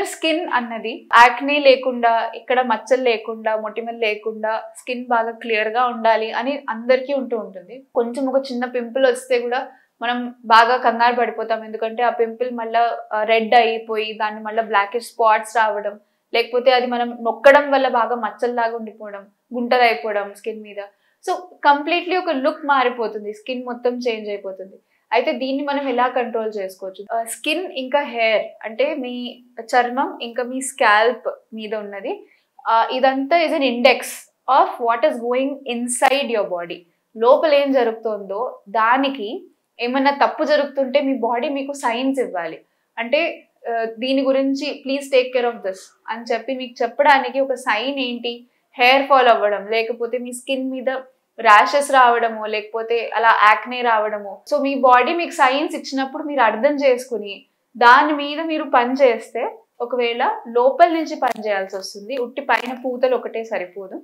Clear skin అన్నది acne లేకుండా, ఇక్కడ మచ్చలు లేకుండా, మొటిమలు లేకుండా స్కిన్ బాగా క్లియర్ గా ఉండాలి అని అందరికీ ఉంటుంది. కొంచెం ఒక చిన్న పింపుల్ వస్తే కూడా మనం బాగా కంగారు పడిపోతాం. ఎందుకంటే ఆ పింపుల్ మళ్ళీ రెడ్ అయిపోయి దాన్ని మళ్ళీ బ్లాకిష్ స్పాట్స్ రావడం, లేకపోతే అది మనం నొక్కడం వల్ల బాగా మచ్చల్లాగా ఉండిపోవడం, గుంటలు అయిపోవడం స్కిన్ మీద. సో కంప్లీట్లీ ఒక లుక్ మారిపోతుంది, స్కిన్ మొత్తం చేంజ్ అయిపోతుంది. అయితే దీన్ని మనం ఎలా కంట్రోల్ చేసుకోవచ్చు? స్కిన్ ఇంకా హెయిర్ అంటే మీ చర్మం ఇంకా మీ స్కాల్ప్ మీద ఉన్నది, ఇదంతా is an index of what is going inside your body. లోపల ఏం జరుగుతుందో దానికి ఏమన్నా తప్పు జరుగుతుంటే మీ బాడీ మీకు సైన్స్ ఇవ్వాలి. అంటే దీని గురించి please take care of this అని చెప్పి మీకు చెప్పడానికి ఒక సైన్ ఏంటి? హెయిర్ ఫాల్ అవ్వడం, లేకపోతే మీ స్కిన్ మీద ర్యాషెస్ రావడము, లేకపోతే అలా యాక్నే రావడము. సో మీ బాడీ మీకు సైన్స్ ఇచ్చినప్పుడు మీరు అర్థం చేసుకుని దాని మీద మీరు పని చేస్తే, ఒకవేళ లోపల నుంచి పని చేయాల్సి వస్తుంది, ఉట్టి పైన పూతలు ఒకటే సరిపోదు.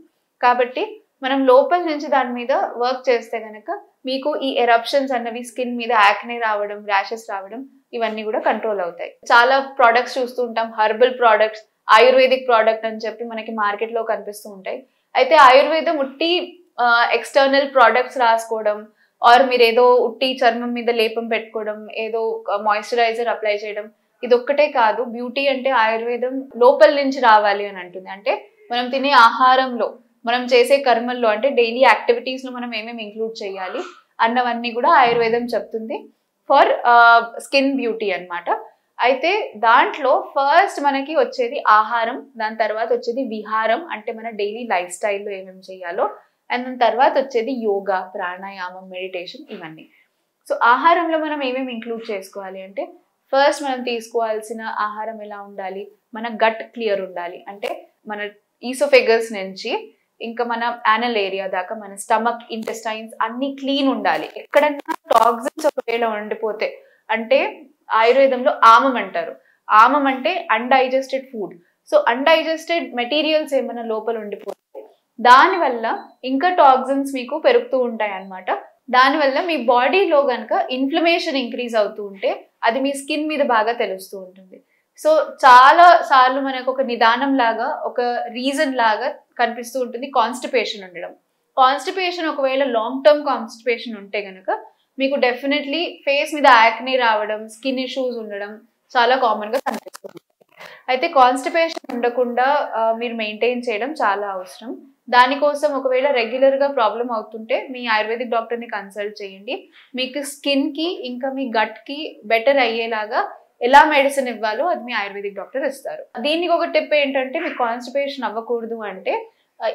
కాబట్టి మనం లోపల నుంచి దాని మీద వర్క్ చేస్తే గనక మీకు ఈ ఎరప్షన్స్ అన్నవి, స్కిన్ మీద యాక్నే రావడం, ర్యాషెస్ రావడం, ఇవన్నీ కూడా కంట్రోల్ అవుతాయి. చాలా ప్రోడక్ట్స్ చూస్తూ ఉంటాం, హర్బల్ ప్రోడక్ట్స్, ఆయుర్వేదిక్ ప్రోడక్ట్ అని చెప్పి మనకి మార్కెట్లో కనిపిస్తూ ఉంటాయి. అయితే ఆయుర్వేదం ఉట్టి ఎక్స్టర్నల్ ప్రోడక్ట్స్ రాసుకోవడం, ఆర్ మీరు ఏదో ఉట్టి చర్మం మీద లేపం పెట్టుకోవడం, ఏదో మాయిశ్చరైజర్ అప్లై చేయడం, ఇది ఒక్కటే కాదు. బ్యూటీ అంటే ఆయుర్వేదం లోపల నుంచి రావాలి అని అంటుంది. అంటే మనం తినే ఆహారంలో, మనం చేసే కర్మల్లో, అంటే డైలీ యాక్టివిటీస్ లో మనం ఏమేమి ఇంక్లూడ్ చేయాలి అన్నవన్నీ కూడా ఆయుర్వేదం చెప్తుంది ఫర్ స్కిన్ బ్యూటీ అన్నమాట. అయితే దాంట్లో ఫస్ట్ మనకి వచ్చేది ఆహారం, దాని తర్వాత వచ్చేది విహారం, అంటే మన డైలీ లైఫ్ స్టైల్లో ఏమేమి చేయాలో, అండ్ దాని తర్వాత వచ్చేది యోగా, ప్రాణాయామం, మెడిటేషన్, ఇవన్నీ. సో ఆహారంలో మనం ఏమేమి ఇంక్లూడ్ చేసుకోవాలి అంటే, ఫస్ట్ మనం తీసుకోవాల్సిన ఆహారం ఎలా ఉండాలి? మన గట్ క్లియర్ ఉండాలి. అంటే మన ఈసోఫెగస్ నుంచి ఇంకా మన యానల్ ఏరియా దాకా మన స్టమక్, ఇంటెస్టైన్స్ అన్ని క్లీన్ ఉండాలి. ఎక్కడన్నా టాక్సిన్స్ ఒకవేళ ఉండిపోతే, అంటే ఆయుర్వేదంలో ఆమం అంటారు. ఆమం అంటే undigested food. So undigested materials ఏమైనా లోపల ఉండిపోతే దానివల్ల ఇంకా టాక్సిన్స్ మీకు పెరుగుతూ ఉంటాయి అన్నమాట. దానివల్ల మీ బాడీలో కనుక ఇన్ఫ్లమేషన్ ఇంక్రీజ్ అవుతూ ఉంటే అది మీ స్కిన్ మీద బాగా తెలుస్తూ ఉంటుంది. సో చాలా సార్లు మనకు ఒక నిదానం లాగా, ఒక రీజన్ లాగా కనిపిస్తూ ఉంటుంది కాన్స్టిపేషన్ ఉండడం. కాన్స్టిపేషన్ ఒకవేళ లాంగ్ టర్మ్ కాన్స్టిపేషన్ ఉంటే కనుక మీకు డెఫినెట్లీ ఫేస్ మీద యాక్నే రావడం, స్కిన్ ఇష్యూస్ ఉండడం చాలా కామన్ గా కనిపిస్తుంది. అయితే కాన్స్టిపేషన్ ఉండకుండా మీరు మెయింటైన్ చేయడం చాలా అవసరం. దానికోసం ఒకవేళ రెగ్యులర్ గా ప్రాబ్లం అవుతుంటే మీ ఆయుర్వేదిక్ డాక్టర్ ని కన్సల్ట్ చేయండి. మీకు స్కిన్ కి ఇంకా మీ గట్ కి బెటర్ అయ్యేలాగా ఎలా మెడిసిన్ ఇవ్వాలో అది మీ ఆయుర్వేదిక్ డాక్టర్ ఇస్తారు. దీనికి ఒక టిప్ ఏంటంటే, మీకు కాన్స్టిపేషన్ అవ్వకూడదు అంటే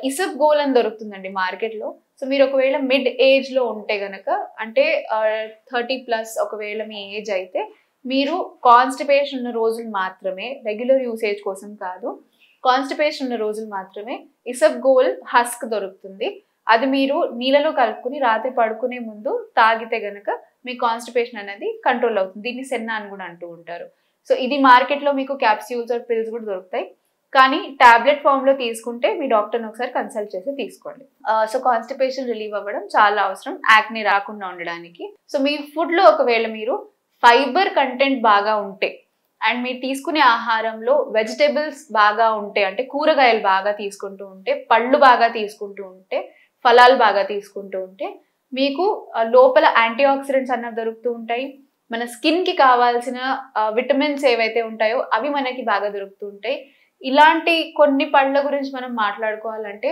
ఇసబ్గోల్ అని దొరుకుతుందండి మార్కెట్ లో. సో మీరు ఒకవేళ మిడ్ ఏజ్ లో ఉంటే గనక, అంటే 30+ ఒకవేళ మీ ఏజ్ అయితే, మీరు కాన్స్టిపేషన్ ఉన్న రోజులు మాత్రమే, రెగ్యులర్ యూసేజ్ కోసం కాదు, కాన్స్టిపేషన్ ఉన్న రోజులు మాత్రమే ఇసబ్గోల్ హస్క్ దొరుకుతుంది. అది మీరు నీళ్ళలో కలుపుకుని రాత్రి పడుకునే ముందు తాగితే గనక మీ కాన్స్టిపేషన్ అనేది కంట్రోల్ అవుతుంది. దీన్ని సెన్నా అని కూడా అంటూ ఉంటారు. సో ఇది మార్కెట్లో మీకు క్యాప్స్యూల్స్ ఆర్ పిల్స్ కూడా దొరుకుతాయి. కానీ టాబ్లెట్ ఫామ్ లో తీసుకుంటే మీ డాక్టర్ని ఒకసారి కన్సల్ట్ చేసి తీసుకోండి. సో కాన్స్టిపేషన్ రిలీవ్ అవ్వడం చాలా అవసరం యాక్నే రాకుండా ఉండడానికి. సో మీ ఫుడ్ లో ఒకవేళ మీరు ఫైబర్ కంటెంట్ బాగా ఉంటే, అండ్ మీరు తీసుకునే ఆహారంలో వెజిటేబుల్స్ బాగా ఉంటే, అంటే కూరగాయలు బాగా తీసుకుంటూ ఉంటే, పళ్ళు బాగా తీసుకుంటూ ఉంటే, ఫలాలు బాగా తీసుకుంటూ ఉంటే, మీకు లోపల యాంటీ ఆక్సిడెంట్స్ అన్నవి దొరుకుతూ ఉంటాయి. మన స్కిన్ కి కావాల్సిన విటమిన్స్ ఏవైతే ఉంటాయో అవి మనకి బాగా దొరుకుతూ ఉంటాయి. ఇలాంటి కొన్ని పళ్ళ గురించి మనం మాట్లాడుకోవాలంటే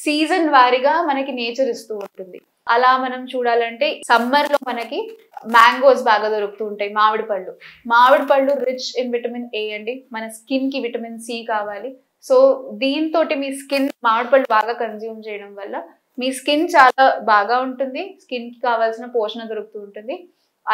సీజన్ వారీగా మనకి నేచర్ ఇస్తూ ఉంటుంది. అలా మనం చూడాలంటే సమ్మర్ లో మనకి మ్యాంగోస్ బాగా దొరుకుతూ ఉంటాయి, మామిడి పళ్ళు రిచ్ ఇన్ విటమిన్ ఏ అండి. మన స్కిన్ కి విటమిన్ సి కావాలి. సో దీంతో మీ స్కిన్ మామిడి పళ్ళు బాగా కన్జ్యూమ్ చేయడం వల్ల మీ స్కిన్ చాలా బాగా ఉంటుంది, స్కిన్ కి కావాల్సిన పోషణ దొరుకుతూ ఉంటుంది.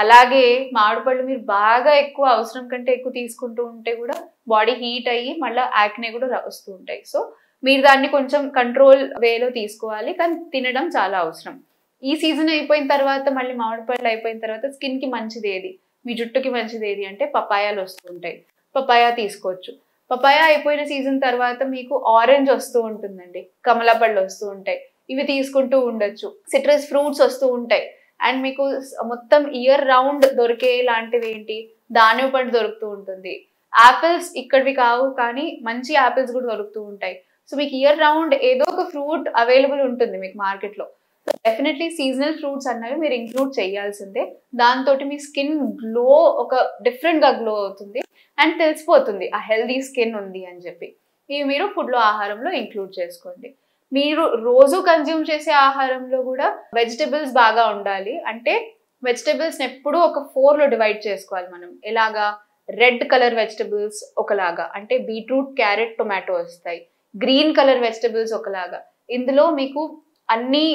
అలాగే మామిడి పళ్ళు మీరు బాగా ఎక్కువ, అవసరం కంటే ఎక్కువ తీసుకుంటూ ఉంటే కూడా బాడీ హీట్ అయ్యి మళ్ళీ యాక్నే కూడా వస్తూ ఉంటాయి. సో మీరు దాన్ని కొంచెం కంట్రోల్ వేలో తీసుకోవాలి, కానీ తినడం చాలా అవసరం. ఈ సీజన్ అయిపోయిన తర్వాత, మళ్ళీ మామిడి పళ్ళు అయిపోయిన తర్వాత స్కిన్ కి మంచిది ఏది, మీ జుట్టుకి మంచిది ఏది అంటే పపాయాలు వస్తూ ఉంటాయి, పపాయా తీసుకోవచ్చు. పపాయా అయిపోయిన సీజన్ తర్వాత మీకు ఆరెంజ్ వస్తూ ఉంటుందండి, కమలా పళ్ళు వస్తూ ఉంటాయి, ఇవి తీసుకుంటూ ఉండొచ్చు. సిట్రస్ ఫ్రూట్స్ వస్తూ ఉంటాయి. అండ్ మీకు మొత్తం ఇయర్ రౌండ్ దొరికే లాంటివి ఏంటి, దానిమ్మ పండు దొరుకుతూ ఉంటుంది, యాపిల్స్ ఇక్కడివి కావు కానీ మంచి యాపిల్స్ కూడా దొరుకుతూ ఉంటాయి. సో మీకు ఇయర్ రౌండ్ ఏదో ఒక ఫ్రూట్ అవైలబుల్ ఉంటుంది మీకు మార్కెట్లో. సో డెఫినెట్లీ సీజనల్ ఫ్రూట్స్ అన్నవి మీరు ఇంక్లూడ్ చేయాల్సిందే. దాంతో మీ స్కిన్ గ్లో ఒక డిఫరెంట్గా గ్లో అవుతుంది అండ్ తెలిసిపోతుంది ఆ హెల్దీ స్కిన్ ఉంది అని చెప్పి. ఇవి మీరు ఫుడ్లో ఆహారంలో ఇంక్లూడ్ చేసుకోండి. మీరు రోజు కన్జ్యూమ్ చేసే ఆహారంలో కూడా వెజిటబుల్స్ బాగా ఉండాలి. అంటే వెజిటబుల్స్ని ఎప్పుడూ ఒక 4లో డివైడ్ చేసుకోవాలి మనం. ఎలాగా, రెడ్ కలర్ వెజిటబుల్స్ ఒకలాగా, అంటే బీట్రూట్, క్యారెట్, టొమాటో వస్తాయి. గ్రీన్ కలర్ వెజిటబుల్స్ ఒకలాగా, ఇందులో మీకు అన్ని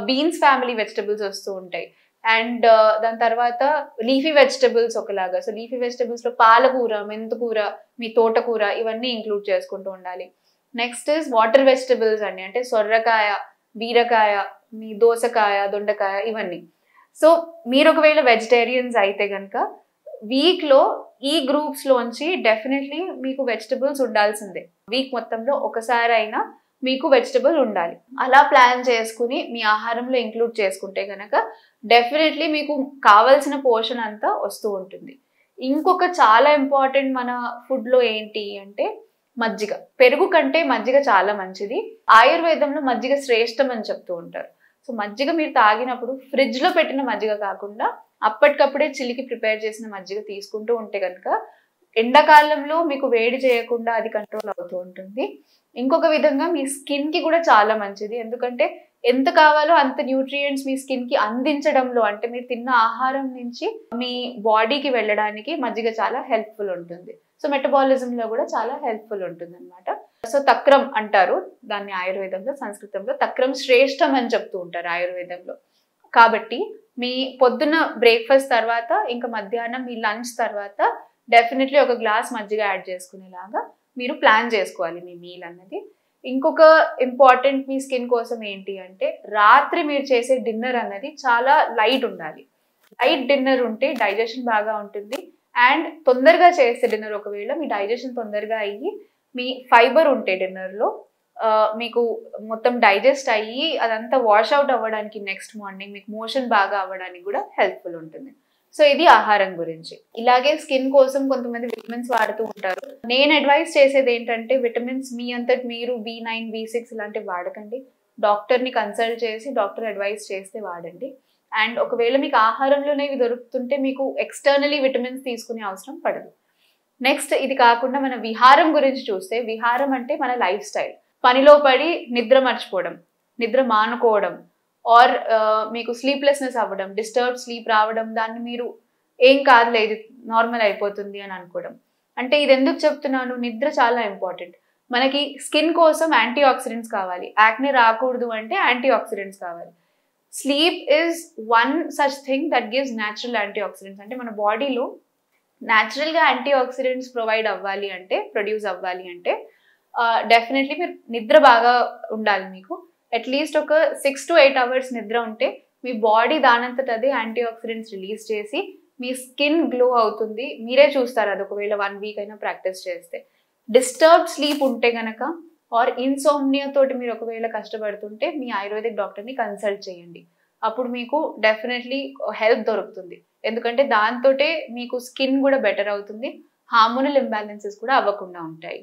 బీన్స్ ఫ్యామిలీ వెజిటబుల్స్ వస్తూ ఉంటాయి. అండ్ దాని తర్వాత లీఫీ వెజిటబుల్స్ ఒకలాగా. సో లీఫీ వెజిటబుల్స్లో పాలకూర, మెంతుకూర, మీ తోటకూర ఇవన్నీ ఇంక్లూడ్ చేసుకుంటూ ఉండాలి. నెక్స్ట్ ఇస్ వాటర్ వెజిటబుల్స్ అండి, అంటే సొర్రకాయ, బీరకాయ, మీ దోసకాయ, దొండకాయ ఇవన్నీ. సో మీరు ఒకవేళ వెజిటేరియన్స్ అయితే కనుక వీక్లో ఈ గ్రూప్స్లోంచి డెఫినెట్లీ మీకు వెజిటబుల్స్ ఉండాల్సిందే. వీక్ మొత్తంలో ఒకసారి అయినా మీకు వెజిటబుల్ ఉండాలి. అలా ప్లాన్ చేసుకుని మీ ఆహారంలో ఇంక్లూడ్ చేసుకుంటే కనుక డెఫినెట్లీ మీకు కావాల్సిన పోర్షన్ అంతా వస్తూ ఉంటుంది. ఇంకొక చాలా ఇంపార్టెంట్ మన ఫుడ్లో ఏంటి అంటే మజ్జిగ. పెరుగు కంటే మజ్జిగ చాలా మంచిది. ఆయుర్వేదంలో మజ్జిగ శ్రేష్టం అని చెప్తూ ఉంటారు. సో మజ్జిగ మీరు తాగినప్పుడు ఫ్రిడ్జ్లో పెట్టిన మజ్జిగ కాకుండా అప్పటికప్పుడే చిలికి ప్రిపేర్ చేసిన మజ్జిగ తీసుకుంటూ ఉంటే కనుక ఎండాకాలంలో మీకు వేడి చేయకుండా అది కంట్రోల్ అవుతూ ఉంటుంది. ఇంకొక విధంగా మీ స్కిన్కి కూడా చాలా మంచిది. ఎందుకంటే ఎంత కావాలో అంత న్యూట్రియంట్స్ మీ స్కిన్కి అందించడంలో, అంటే మీరు తిన్న ఆహారం నుంచి మీ బాడీకి వెళ్ళడానికి మజ్జిగ చాలా హెల్ప్ఫుల్ ఉంటుంది. సో మెటబాలిజంలో కూడా చాలా హెల్ప్ఫుల్ ఉంటుంది అనమాట. సో తక్రం అంటారు దాన్ని ఆయుర్వేదంలో, సంస్కృతంలో తక్రం శ్రేష్టం అని చెప్తూ ఉంటారు ఆయుర్వేదంలో. కాబట్టి మీ పొద్దున బ్రేక్ఫాస్ట్ తర్వాత ఇంకా మధ్యాహ్నం మీ లంచ్ తర్వాత డెఫినెట్లీ ఒక గ్లాస్ మజ్జిగ యాడ్ చేసుకునేలాగా మీరు ప్లాన్ చేసుకోవాలి మీ మీల్ అన్నది. ఇంకొక ఇంపార్టెంట్ మీ స్కిన్ కోసం ఏంటి అంటే రాత్రి మీరు చేసే డిన్నర్ అన్నది చాలా లైట్ ఉండాలి. లైట్ డిన్నర్ ఉంటే డైజెషన్ బాగా ఉంటుంది. అండ్ తొందరగా చేసే డిన్నర్, ఒకవేళ మీ డైజెషన్ తొందరగా అయ్యి మీ ఫైబర్ ఉంటే డిన్నర్లో మీకు మొత్తం డైజెస్ట్ అయ్యి అదంతా వాష్ అవుట్ అవ్వడానికి నెక్స్ట్ మార్నింగ్ మీకు మోషన్ బాగా అవ్వడానికి కూడా హెల్ప్ఫుల్ ఉంటుంది. సో ఇది ఆహారం గురించి. ఇలాగే స్కిన్ కోసం కొంతమంది విటమిన్స్ వాడుతూ ఉంటారు. నేను అడ్వైస్ చేసేది ఏంటంటే విటమిన్స్ మీ అంతటి మీరు B9, B6 ఇలాంటివి వాడకండి. డాక్టర్ని కన్సల్ట్ చేసి డాక్టర్ అడ్వైస్ చేస్తే వాడండి. అండ్ ఒకవేళ మీకు ఆహారంలోనే ఇవి దొరుకుతుంటే మీకు ఎక్స్టర్నలీ విటమిన్స్ తీసుకునే అవసరం పడదు. నెక్స్ట్ ఇది కాకుండా మన విహారం గురించి చూస్తే, విహారం అంటే మన లైఫ్ స్టైల్. పనిలో పడి నిద్ర మర్చిపోవడం, నిద్ర మానుకోవడం, ఆర్ మీకు స్లీప్లెస్నెస్ అవ్వడం, డిస్టర్బ్ స్లీప్ రావడం, దాన్ని మీరు ఏం కాదులే ఇది నార్మల్ అయిపోతుంది అని అనుకోవడం. అంటే ఇది ఎందుకు చెప్తున్నాను, నిద్ర చాలా ఇంపార్టెంట్. మనకి స్కిన్ కోసం యాంటీ ఆక్సిడెంట్స్ కావాలి. యాక్నే రాకూడదు అంటే యాంటీ ఆక్సిడెంట్స్ కావాలి. Sleep is one such thing that gives natural antioxidants. అంటే మన బాడీలో న్యాచురల్గా యాంటీ ఆక్సిడెంట్స్ ప్రొడ్యూస్ అవ్వాలి అంటే డెఫినెట్లీ మీరు నిద్ర బాగా ఉండాలి. మీకు అట్లీస్ట్ ఒక 6 to 8 hours నిద్ర ఉంటే మీ బాడీ దానంతట అదే యాంటీ ఆక్సిడెంట్స్ రిలీజ్ చేసి మీ స్కిన్ గ్లో అవుతుంది. మీరే చూస్తారు అది ఒకవేళ 1 week అయినా ప్రాక్టీస్ చేస్తే. డిస్టర్బ్డ్ స్లీప్ ఉంటే కనుక ఆర్ ఇన్సోమ్నియా తోటి మీరు ఒకవేళ కష్టపడుతుంటే మీ ఆయుర్వేదిక్ డాక్టర్ని కన్సల్ట్ చేయండి. అప్పుడు మీకు డెఫినెట్లీ హెల్ప్ దొరుకుతుంది. ఎందుకంటే దాంతోటే మీకు స్కిన్ కూడా బెటర్ అవుతుంది, హార్మోనల్ ఇంబ్యాలెన్సెస్ కూడా అవ్వకుండా ఉంటాయి.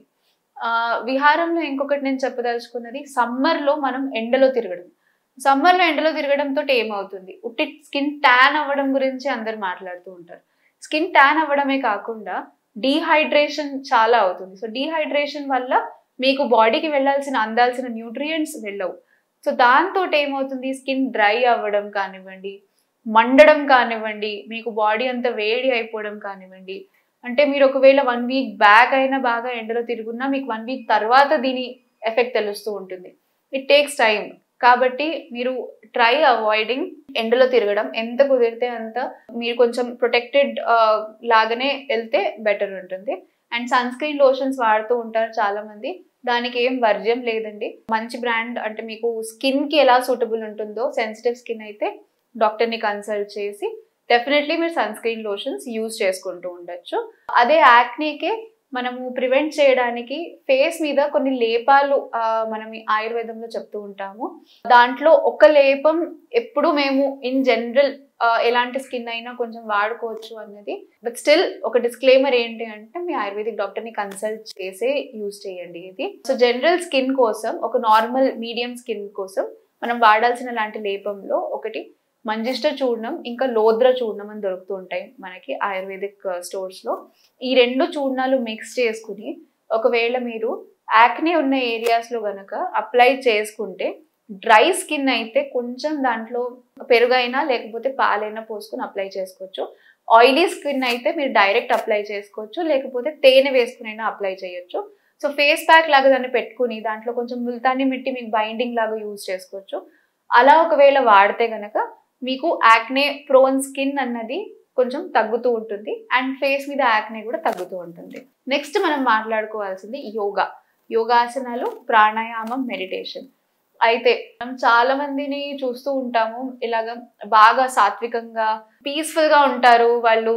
విహారంలో ఇంకొకటి నేను చెప్పదలుచుకున్నది, సమ్మర్లో మనం ఎండలో తిరగడం. సమ్మర్లో ఎండలో తిరగడంతో ఏమవుతుంది, ఉట్టి స్కిన్ ట్యాన్ అవ్వడం గురించి అందరు మాట్లాడుతూ ఉంటారు. స్కిన్ ట్యాన్ అవ్వడమే కాకుండా డీహైడ్రేషన్ చాలా అవుతుంది. సో డీహైడ్రేషన్ వల్ల మీకు బాడీకి అందాల్సిన న్యూట్రియంట్స్ వెళ్ళవు. సో దాంతో ఏమవుతుంది, స్కిన్ డ్రై అవ్వడం కానివ్వండి, మండడం కానివ్వండి, మీకు బాడీ అంతా వేడి అయిపోవడం కానివ్వండి. అంటే మీరు ఒకవేళ 1 week బ్యాక్ అయినా బాగా ఎండలో తిరుగున్నా మీకు 1 week తర్వాత దీని ఎఫెక్ట్ తెలుస్తూ ఉంటుంది. It takes time. కాబట్టి మీరు ట్రై అవాయిడింగ్ ఎండలో తిరగడం. ఎంత కుదిరితే అంత మీరు కొంచెం ప్రొటెక్టెడ్ లాగానే వెళ్తే బెటర్ ఉంటుంది. అండ్ సన్ స్క్రీన్ లోషన్స్ వాడుతూ ఉంటారు చాలా మంది. దానికి ఏం వర్జ్యం లేదండి. మంచి బ్రాండ్, అంటే మీకు స్కిన్కి ఎలా సూటబుల్ ఉంటుందో, సెన్సిటివ్ స్కిన్ అయితే డాక్టర్ని కన్సల్ట్ చేసి డెఫినెట్లీ మీరు సన్ స్క్రీన్ లోషన్స్ యూజ్ చేసుకుంటూ ఉండొచ్చు. అదే యాక్నీకే మనము ప్రివెంట్ చేయడానికి ఫేస్ మీద కొన్ని లేపాలు మనం ఆయుర్వేదంలో చెప్తూ ఉంటాము. దాంట్లో ఒక లేపం ఎప్పుడు మేము ఇన్ జనరల్ ఎలాంటి స్కిన్ అయినా కొంచెం వాడుకోవచ్చు అన్నది. బట్ స్టిల్ ఒక డిస్క్లైమర్ ఏంటి అంటే మీ ఆయుర్వేదిక్ డాక్టర్ని కన్సల్ట్ చేసే యూజ్ చేయండి ఇది. సో జనరల్ స్కిన్ కోసం, ఒక నార్మల్ మీడియం స్కిన్ కోసం మనం వాడాల్సిన లాంటి లేపంలో ఒకటి మంజిష్ట చూర్ణం, ఇంకా లోద్ర చూర్ణం అని దొరుకుతూ ఉంటాయి మనకి ఆయుర్వేదిక్ స్టోర్స్లో. ఈ 2 చూర్ణాలు మిక్స్ చేసుకుని ఒకవేళ మీరు యాక్నే ఉన్న ఏరియాస్లో కనుక అప్లై చేసుకుంటే, డ్రై స్కిన్ అయితే కొంచెం దాంట్లో పెరుగైనా లేకపోతే పాలైనా పోసుకొని అప్లై చేసుకోవచ్చు. ఆయిలీ స్కిన్ అయితే మీరు డైరెక్ట్ అప్లై చేసుకోవచ్చు, లేకపోతే తేనె వేసుకునైనా అప్లై చేయొచ్చు. సో ఫేస్ ప్యాక్ లాగా దాన్ని పెట్టుకుని దాంట్లో కొంచెం ముల్తాని మిట్టి మీకు బైండింగ్ లాగా యూజ్ చేసుకోవచ్చు. అలా ఒకవేళ వాడితే కనుక మీకు యాక్నే ప్రోన్ స్కిన్ అన్నది కొంచెం తగ్గుతూ ఉంటుంది అండ్ ఫేస్ మీద యాక్నే కూడా తగ్గుతూ ఉంటుంది. నెక్స్ట్ మనం మాట్లాడుకోవాల్సింది యోగా, యోగాసనాలు, ప్రాణాయామం, మెడిటేషన్. అయితే మనం చాలా మందిని చూస్తూ ఉంటాము, ఇలాగ బాగా సాత్వికంగా పీస్ఫుల్ గా ఉంటారు, వాళ్ళు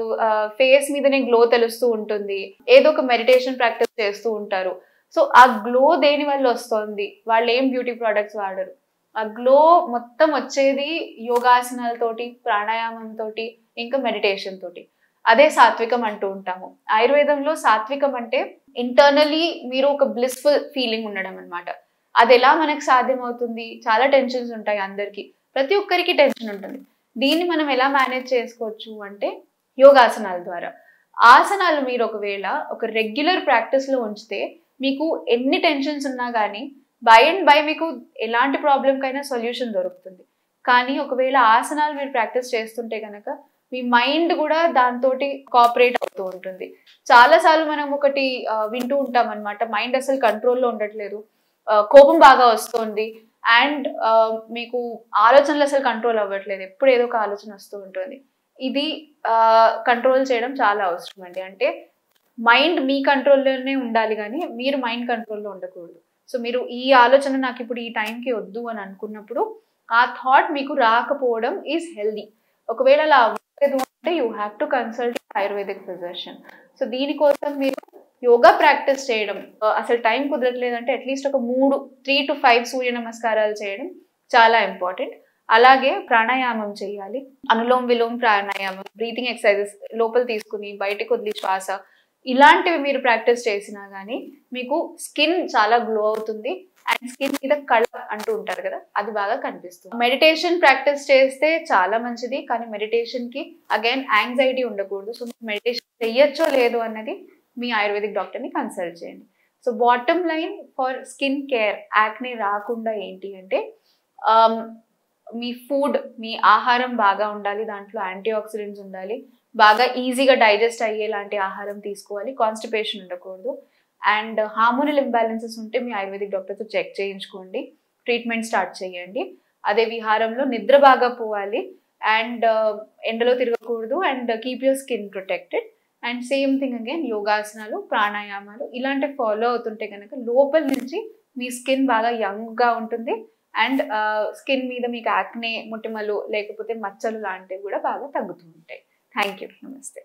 ఫేస్ మీదనే గ్లో తెలుస్తూ ఉంటుంది, ఏదో ఒక మెడిటేషన్ ప్రాక్టీస్ చేస్తూ ఉంటారు. సో ఆ గ్లో దేని వల్ల వస్తుంది? వాళ్ళు ఏం బ్యూటీ ప్రోడక్ట్స్ వాడరు. ఆ గ్లో మొత్తం వచ్చేది యోగాసనాలతోటి, ప్రాణాయామం తోటి, ఇంకా మెడిటేషన్ తోటి. అదే సాత్వికం అంటూ ఉంటాము. ఆయుర్వేదంలో సాత్వికం అంటే ఇంటర్నలీ మీరు ఒక బ్లిస్ఫుల్ ఫీలింగ్ ఉండడం అనమాట. అది ఎలా మనకు సాధ్యం అవుతుంది? చాలా టెన్షన్స్ ఉంటాయి అందరికి, ప్రతి ఒక్కరికి టెన్షన్ ఉంటుంది. దీన్ని మనం ఎలా మేనేజ్ చేసుకోవచ్చు అంటే యోగాసనాల ద్వారా. ఆసనాలు మీరు ఒకవేళ ఒక రెగ్యులర్ ప్రాక్టీస్లో ఉంచితే మీకు ఎన్ని టెన్షన్స్ ఉన్నా కానీ బై అండ్ బై మీకు ఎలాంటి ప్రాబ్లంకైనా సొల్యూషన్ దొరుకుతుంది. కానీ ఒకవేళ ఆసనాలు మీరు ప్రాక్టీస్ చేస్తుంటే కనుక మీ మైండ్ కూడా దాంతో కోఆపరేట్ అవుతూ ఉంటుంది. చాలాసార్లు మనం ఒకటి వింటూ ఉంటాం అనమాట, మైండ్ అసలు కంట్రోల్లో ఉండట్లేదు, కోపం బాగా వస్తుంది అండ్ మీకు ఆలోచనలు అసలు కంట్రోల్ అవ్వట్లేదు, ఎప్పుడు ఏదో ఒక ఆలోచన వస్తూ ఉంటుంది. ఇది కంట్రోల్ చేయడం చాలా అవసరం అండి. అంటే మైండ్ మీ కంట్రోల్లోనే ఉండాలి కానీ మీరు మైండ్ కంట్రోల్లో ఉండకూడదు. సో మీరు ఈ ఆలోచన నాకు ఇప్పుడు ఈ టైంకి వద్దు అని అనుకున్నప్పుడు ఆ థాట్ మీకు రాకపోవడం ఈజ్ హెల్దీ. ఒకవేళ అలా అవ్వలేదు అంటే you have to consult ayurvedic physician. So దీనికోసం మీరు యోగా ప్రాక్టీస్ చేయడం, అసలు టైం కుదరట్లేదంటే అట్లీస్ట్ ఒక 3 to 5 సూర్య నమస్కారాలు చేయడం చాలా ఇంపార్టెంట్. అలాగే ప్రాణాయామం చేయాలి, అనులోమ్ విలోమ్ ప్రాణాయామం, బ్రీతింగ్ ఎక్సర్సైజెస్, లోపల తీసుకుని బయటకు వదిలి శ్వాస, ఇలాంటివి మీరు ప్రాక్టీస్ చేసినా కానీ మీకు స్కిన్ చాలా గ్లో అవుతుంది అండ్ స్కిన్ మీద కళ అంటూ ఉంటారు కదా, అది బాగా కనిపిస్తుంది. మెడిటేషన్ ప్రాక్టీస్ చేస్తే చాలా మంచిది, కానీ మెడిటేషన్కి అగైన్ యాంగ్జైటీ ఉండకూడదు. సో మెడిటేషన్ చెయ్యొచ్చో లేదో అన్నది మీ ఆయుర్వేదిక్ డాక్టర్ని కన్సల్ట్ చేయండి. So bottom line for skin care, acne రాకుండా ఏంటి అంటే మీ ఫుడ్, మీ ఆహారం బాగా ఉండాలి, దాంట్లో యాంటీ ఆక్సిడెంట్స్ ఉండాలి, బాగా ఈజీగా డైజెస్ట్ అయ్యేలాంటి ఆహారం తీసుకోవాలి, కాన్స్టిపేషన్ ఉండకూడదు అండ్ హార్మోనల్ ఇంబ్యాలెన్సెస్ ఉంటే మీ ఆయుర్వేదిక్ డాక్టర్తో చెక్ చేయించుకోండి, ట్రీట్మెంట్ స్టార్ట్ చేయండి. అదే విహారంలో నిద్ర బాగా పోవాలి అండ్ ఎండలో తిరగకూడదు and keep your skin protected and same thing again యోగాసనాలు, ప్రాణాయామాలు ఇలాంటివి ఫాలో అవుతుంటే కనుక లోపల నుంచి మీ స్కిన్ బాగా యంగ్గా ఉంటుంది అండ్ స్కిన్ మీద మీకు యాక్నే, మొటిమలు లేకపోతే మచ్చలు లాంటివి కూడా బాగా తగ్గుతూ ఉంటాయి. Thank you. నమస్తే.